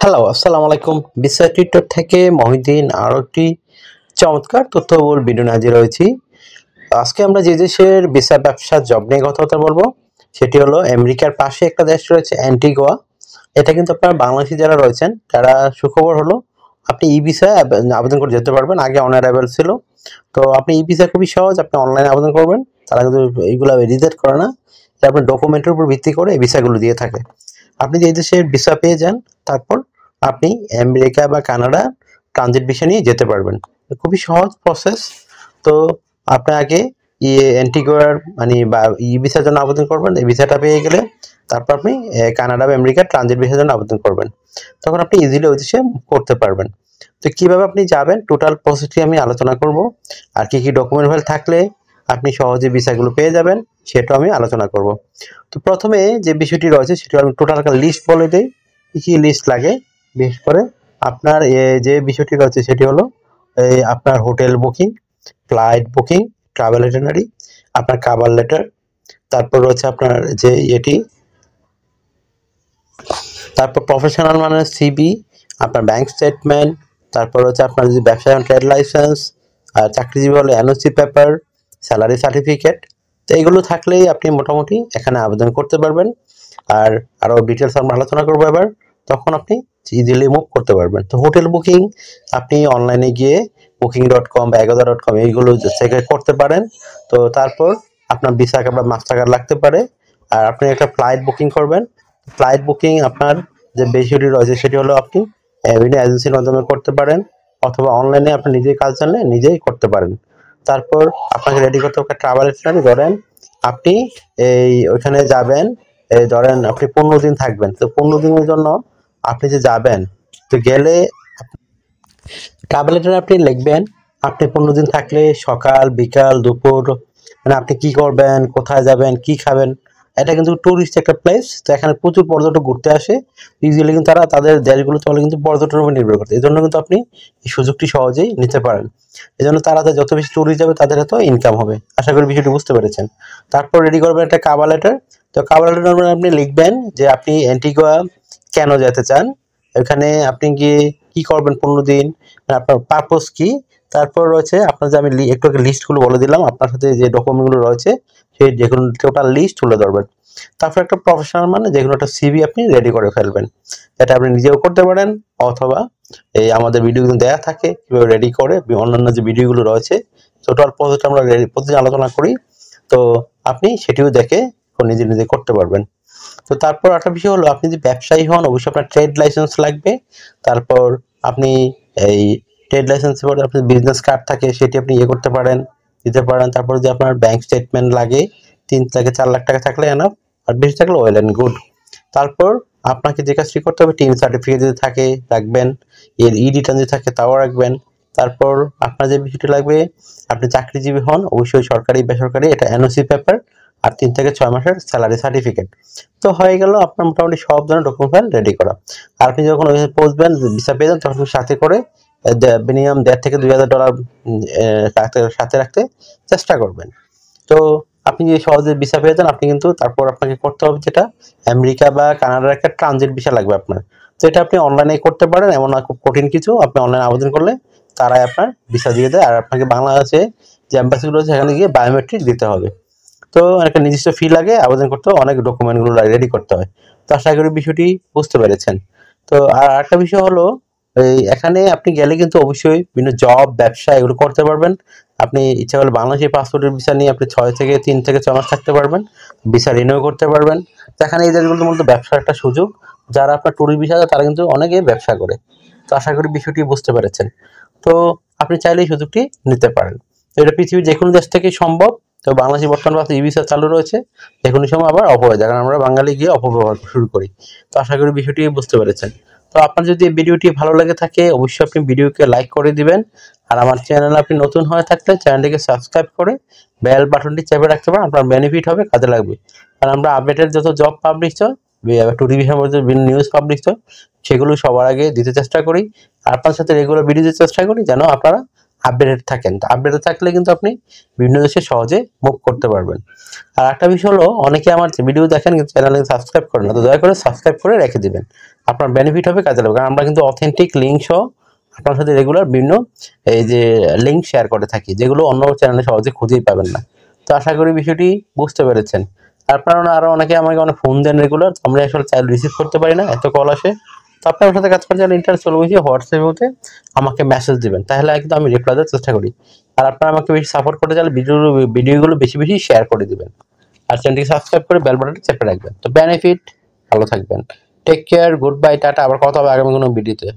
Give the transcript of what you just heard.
Hello, আসসালামু আলাইকুম। Visa tutor থেকে মহিউদ্দিন আরও একটি চমৎকার তথ্যবহুল ভিডিও নিয়ে হাজির হয়েছি। আজকে আমরা যে দেশের ভিসা ব্যবসা জব নিয়ে কথা বলবো সেটি হলো আমেরিকার পাশে একটা দেশ রয়েছে অ্যান্টিগুয়া। এটা কিন্তু আপনার বাংলাদেশি যারা রয়েছেন তারা সুখবর হলো আপনি ই ভিসা আবেদন করে যেতে পারবেন। আগে অনঅ্যারাইভেল ছিল, তো আপনি ই ভিসা খুবই সহজ, আপনি অনলাইনে আবেদন করবেন। তারা কিন্তু এইগুলো রিজেক্ট করে না, এটা আপনার ডকুমেন্টের উপর ভিত্তি করে এই ভিসাগুলো দিয়ে থাকে। আপনি যে দেশের ভিসা পেয়ে যান, তারপর আপনি আমেরিকা বা কানাডা ট্রানজিট ভিসা নিয়ে যেতে পারবেন। খুবই সহজ প্রসেস। তো আপনি আগে অ্যান্টিগুয়ার মানে বা ই ভিসার জন্য আবেদন করবেন। এই ভিসাটা পেয়ে গেলে তারপর আপনি কানাডা বা আমেরিকার ট্রানজিট ভিসার জন্য আবেদন করবেন। তখন আপনি ইজিলি ওই দেশে করতে পারবেন। তো কীভাবে আপনি যাবেন টোটাল প্রসেসটি আমি আলোচনা করব, আর কী কী ডকুমেন্ট ফাইল থাকলে আপনি সহজে ভিসাগুলো পেয়ে যাবেন সেটাও আমি আলোচনা করব। তো প্রথমে যে বিষয়টি রয়েছে সেটি আমি টোটাল একটা লিস্ট বলে দিই, কী কী লিস্ট লাগে। বিশেষ করে আপনার যে বিষয়টি রয়েছে সেটি হলো আপনার hotel booking, flight booking, travel itinerary, আপনার কভার লেটার, তারপর রয়েছে আপনার যে তারপর প্রফেশনাল মানে সিবি, আপনার ব্যাংক স্টেটমেন্ট, তারপর হচ্ছে আপনার যদি ব্যবসায় ট্রেড লাইসেন্স, আর চাকরিজীবী হলে এনওসি পেপার, স্যালারি সার্টিফিকেট। তো এইগুলো থাকলেই আপনি মোটামুটি এখানে আবেদন করতে পারবেন। আর আরও ডিটেলস আমরা আলোচনা করবো এবার, তখন আপনি ইজিলি মুভ করতে পারবেন। তো হোটেল বুকিং আপনি অনলাইনে গিয়ে booking.com বা agoda.com এইগুলো থেকে করতে পারেন। তো তারপর আপনার ভিসা কার্ড বা মাস্টার কার্ড লাগতে পারে। আর আপনি একটা ফ্লাইট বুকিং করবেন। ফ্লাইট বুকিং আপনার যে বিষয়টি রয়েছে সেটি হলো আপনি বিভিন্ন এজেন্সির মাধ্যমে করতে পারেন, অথবা অনলাইনে আপনি নিজেই কাজ জানলে নিজেই করতে পারেন। তারপর আপনাকে রেডি করতে হবে ট্রাভেল ইটিনারি। ধরেন আপনি ওইখানে যাবেন, ধরেন আপনি 15 দিন থাকবেন। তো 15 দিনের জন্য আপনি যে যাবেন, তো গেলে ট্রাভেল ইটিনারি আপনি লিখবেন আপনি 15 দিন থাকলে সকাল বিকাল দুপুর মানে আপনি কি করবেন, কোথায় যাবেন, কি খাবেন। এটা কিন্তু টুরিস্ট একটা প্লেস, তো এখানে প্রচুর পর্যটক ঘুরতে আসে। ইজিলি কিন্তু তারা তাদের দেশগুলো চলে কিন্তু পর্যটনের উপর নির্ভর করতে, এই জন্য কিন্তু আপনি এই সুযোগটি সহজেই নিতে পারেন। এই জন্য তারা যত বেশি টুরিস্ট যাবে তাদের এত ইনকাম হবে। আশা করি বিষয়টি বুঝতে পেরেছেন। তারপর রেডি করবেন একটা কভার লেটার। তো কভার লেটার আপনি লিখবেন যে আপনি অ্যান্টিগুয়া কেন যেতে চান, এখানে আপনি গিয়ে কি করবেন 15 দিন, আপনার পারপোজ কি। তারপর রয়েছে আপনার যে আমি একটু লিস্টগুলো বলে দিলাম, আপনার সাথে যে ডকুমেন্টগুলো রয়েছে সেই যেগুলো টোটাল লিস্ট তুলে ধরবেন। তারপর একটা প্রফেশনাল মানে যেগুলো একটা সিভি আপনি রেডি করে ফেলবেন। এটা আপনি নিজেও করতে পারেন, অথবা এই আমাদের ভিডিও কিন্তু দেওয়া থাকে কীভাবে রেডি করে, অন্যান্য যে ভিডিওগুলো রয়েছে টোটাল প্রসেসটা আমরা প্রতিদিন আলোচনা করি। তো আপনি সেটিও দেখে নিজে নিজে করতে পারবেন। তো তারপর একটা বিষয় হলো আপনি যদি ব্যবসায়ী হন অবশ্যই আপনার ট্রেড লাইসেন্স লাগবে। তারপর আপনি এই ট্রেড লাইসেন্সের পরে আপনার বিজনেস কার্ড থাকে সেটি আপনি করতে পারেন, দিতে পারেন। তারপর যদি আপনার ব্যাংক স্টেটমেন্ট লাগে 3 থেকে 4 লাখ টাকা থাকলে এনাফ, আর বেশি থাকলে ওয়েল অ্যান্ড গুড। তারপর আপনাকে যে কাজটি করতে হবে টিন সার্টিফিকেট যদি থাকে রাখবেন, এর রিটার্ন যদি থাকে তাও রাখবেন। তারপর আপনার যে বিষয়টি লাগবে, আপনি চাকরিজীবী হন অবশ্যই সরকারি বেসরকারি এটা এনওসি পেপার, আর 3 থেকে 6 মাসের স্যালারি সার্টিফিকেট। তো হয়ে গেল আপনার মোটামুটি সব ধরনের ডকুমেন্ট ফাইল রেডি করা। আর আপনি যখন ওই পৌঁছবেন ভিসা পেয়ে যান তখন সাথে করে মিনিমাম $1,500 থেকে $2,000 সাথে রাখতে চেষ্টা করবেন। তো আপনি যে সহজে ভিসা পেয়ে যান, আপনি কিন্তু তারপর আপনাকে করতে হবে যেটা আমেরিকা বা কানাডার একটা ট্রানজিট ভিসা লাগবে আপনার। তো এটা আপনি অনলাইনে করতে পারেন, এমন না খুব কঠিন কিছু। আপনি অনলাইনে আবেদন করলে তারাই আপনার ভিসা দিয়ে দেয়। আর আপনাকে বাংলাদেশে যে অ্যাম্বাসিগুলো আছে সেখানে গিয়ে বায়োমেট্রিক দিতে হবে। তো একটা নির্দিষ্ট ফি লাগে, আবেদন করতে অনেক ডকুমেন্টগুলো রেডি করতে হয়। তো আশা করি বিষয়টি বুঝতে পেরেছেন। তো আর একটা বিষয় হলো এখানে আপনি গেলে কিন্তু অবশ্যই বিভিন্ন জব ব্যবসা এগুলো করতে পারবেন। আপনি ইচ্ছা করলে বাংলাদেশি পাসপোর্টের ভিসা নিয়ে আপনি 3 থেকে 6 মাস থাকতে পারবেন, ভিসা রিনিউ করতে পারবেন। তো এখানে এই দেশগুলোর মধ্যে ব্যবসার একটা সুযোগ, যারা আপনার ট্যুরিস্ট ভিসা আছে তারা কিন্তু অনেকে ব্যবসা করে। তো আশা করি বিষয়টি বুঝতে পেরেছেন। তো আপনি চাইলে এই সুযোগটি নিতে পারেন। তো এটা পৃথিবীর যে কোনো দেশ থেকেই সম্ভব। তো বাংলাদেশে বর্তমান ই ভিসা চালু রয়েছে, যে কোনো সময় আবার অফ হয়ে যায়, কারণ আমরা বাঙালি গিয়ে অপব্যবহার শুরু করি। তো আশা করি বিষয়টি বুঝতে পেরেছেন। তো আপনার যদি এই ভিডিওটি ভালো লেগে থাকে অবশ্যই আপনি ভিডিওকে লাইক করে দিবেন। আর আমার চ্যানেলে আপনি নতুন হয়ে থাকলে চ্যানেলটিকে সাবস্ক্রাইব করে বেল বাটনটি চেপে রাখতে পারেন, আপনার বেনিফিট হবে, কাজে লাগবে। কারণ আমরা আপডেটের যত জব পাবলিশ হয় ট্যুরিস্ট ভিসার মধ্যে বিভিন্ন নিউজ পাবলিশ হয় সেগুলো সবার আগে দিতে চেষ্টা করি। আর আপনার সাথে রেগুলার ভিডিও দিতে চেষ্টা করি যেন আপনারা আপডেটেড থাকেন। তো আপডেটেড থাকলে কিন্তু আপনি বিভিন্ন দেশে সহজে মুভ করতে পারবেন। আর একটা বিষয় হলো, অনেকে আমার ভিডিও দেখেন কিন্তু চ্যানেলে সাবস্ক্রাইব করেন না, তো দয়া করে সাবস্ক্রাইব করে রেখে দিবেন, আপনার বেনিফিট হবে, কাজে লাগবে। কারণ আমরা কিন্তু অথেন্টিক লিঙ্ক সহ আপনার সাথে রেগুলার বিভিন্ন এই যে লিঙ্ক শেয়ার করে থাকি, যেগুলো অন্য চ্যানেলে সহজে খুঁজেই পাবেন না। তো আশা করি বিষয়টি বুঝতে পেরেছেন। আপনারা আরও অনেকে আমাকে অনেক ফোন দেন রেগুলার, আমরা আসলে চাইলে রিসিভ করতে পারি না, এত কল আসে। তো আপনার সাথে কাজ করতে চাইলে ইন্টারেস্ট চলে গেছি, হোয়াটসঅ্যাপে হতে আমাকে মেসেজ দিবেন, তাহলে কিন্তু আমি রিপ্লাই দেওয়ার চেষ্টা করি। আর আপনারা আমাকে বেশি সাপোর্ট করতে চাইলে ভিডিওগুলো বেশি বেশি শেয়ার করে দিবেন, আর চ্যানেলটি সাবস্ক্রাইব করে বেল বাটনটি চেপে রাখবেন। তো বেনিফিট, ভালো থাকবেন, টেক কেয়ার, গুড বাই, টাটা। আবার কথা হবে আগামী কোনো ভিডিওতে।